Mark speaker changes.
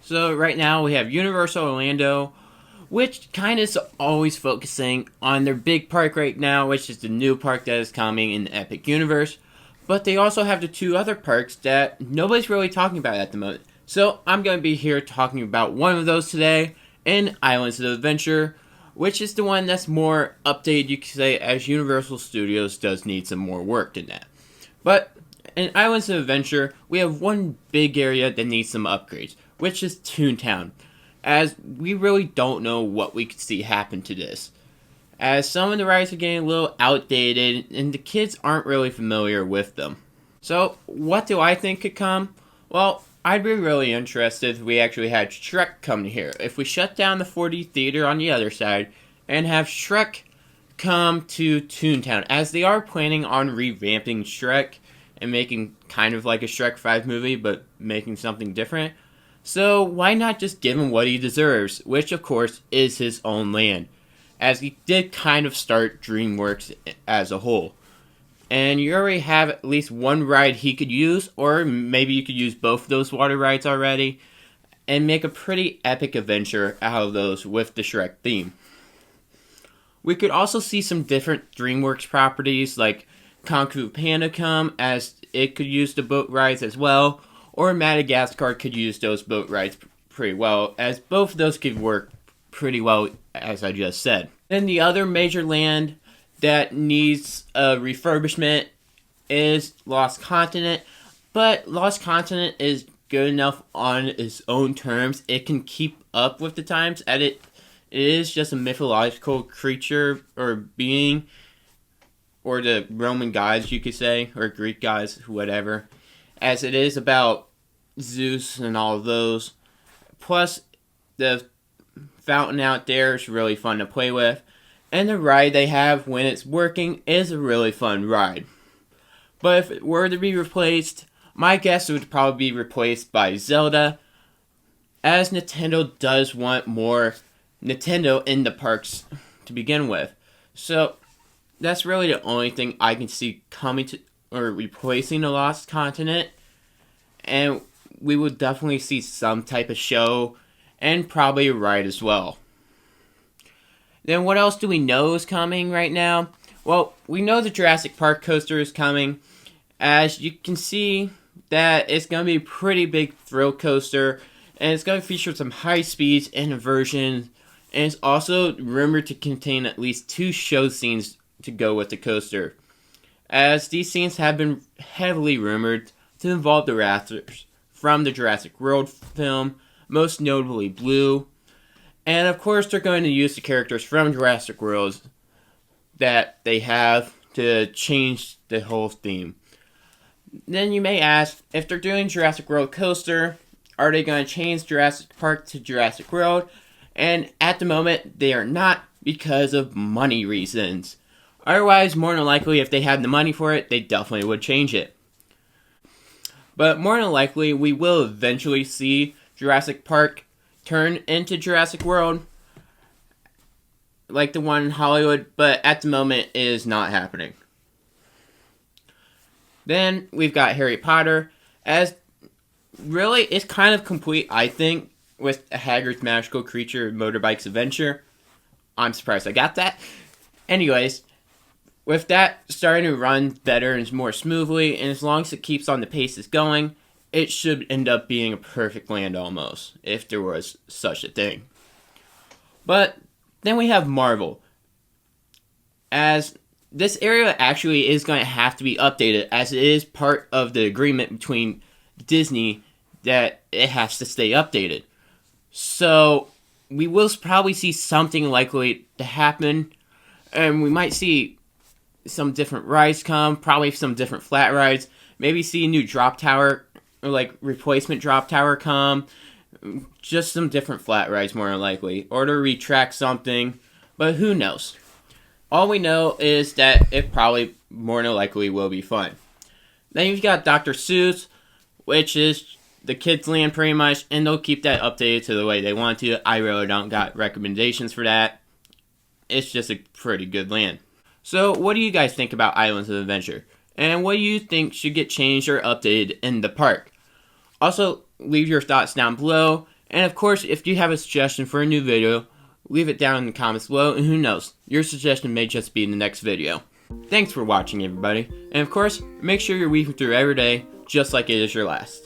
Speaker 1: So right now we have Universal Orlando, which kind of is always focusing on their big park right now, which is the new park that is coming in the Epic Universe. But they also have the two other parks that nobody's really talking about at the moment. So I'm going to be here talking about one of those today, in Islands of Adventure, which is the one that's more updated, you could say, as Universal Studios does need some more work than that. But in Islands of Adventure, we have one big area that needs some upgrades, which is Toontown, as we really don't know what we could see happen to this. As some of the rides are getting a little outdated, and the kids aren't really familiar with them. So, what do I think could come? Well, I'd be really interested if we actually had Shrek come here. If we shut down the 4D theater on the other side, and have Shrek come to Toontown, as they are planning on revamping Shrek and making kind of like a Shrek 5 movie, but making something different. So why not just give him what he deserves, which of course is his own land, as he did kind of start DreamWorks as a whole. And you already have at least one ride he could use, or maybe you could use both of those water rides already, and make a pretty epic adventure out of those with the Shrek theme. We could also see some different DreamWorks properties like Kung Fu Panda come, as it could use the boat rides as well, or Madagascar could use those boat rides pretty well, as both of those could work pretty well, as I just said. Then the other major land that needs a refurbishment is Lost Continent, but Lost Continent is good enough on its own terms. It can keep up with the times, and it is just a mythological creature or being, or the Roman gods, you could say, or Greek gods, whatever, as it is about Zeus and all of those. Plus, the fountain out there is really fun to play with, and the ride they have when it's working is a really fun ride. But if it were to be replaced, my guess would probably be replaced by Zelda, as Nintendo does want more Nintendo in the parks to begin with. So that's really the only thing I can see coming to, or replacing the Lost Continent. And we will definitely see some type of show, and probably a ride as well. Then what else do we know is coming right now? Well, we know the Jurassic Park coaster is coming. As you can see, that it's going to be a pretty big thrill coaster, and it's going to feature some high speeds and inversions, and it's also rumored to contain at least 2 show scenes to go with the coaster, as these scenes have been heavily rumored to involve the Raptors from the Jurassic World film, most notably Blue. And of course, they're going to use the characters from Jurassic World that they have to change the whole theme. Then you may ask, if they're doing Jurassic World coaster, are they going to change Jurassic Park to Jurassic World? And at the moment, they are not, because of money reasons. Otherwise, more than likely, if they had the money for it, they definitely would change it. But more than likely, we will eventually see Jurassic Park turn into Jurassic World, like the one in Hollywood, but at the moment it is not happening. Then we've got Harry Potter, as really it's kind of complete, I think, with Hagrid's Magical Creature Motorbike's Adventure. I'm surprised I got that. Anyways, with that starting to run better and more smoothly, and as long as it keeps on the pace it's going, it should end up being a perfect land almost, if there was such a thing. But then we have Marvel, as this area actually is going to have to be updated, as it is part of the agreement between Disney that it has to stay updated. So we will probably see something likely to happen, and we might see some different rides come, probably some different flat rides, maybe see a new drop tower, or like replacement drop tower come, just some different flat rides more than likely, or to retract something, but who knows. All we know is that it probably more than likely will be fun. Then you've got Dr. Seuss, which is the kids' land pretty much, and they'll keep that updated to the way they want to. I really don't got recommendations for that. It's just a pretty good land. So what do you guys think about Islands of Adventure? And what do you think should get changed or updated in the park? Also, leave your thoughts down below, And of course, if you have a suggestion for a new video, leave it down in the comments below, and who knows, your suggestion may just be in the next video. Thanks for watching, everybody, and of course, make sure you're weaving through every day just like it is your last.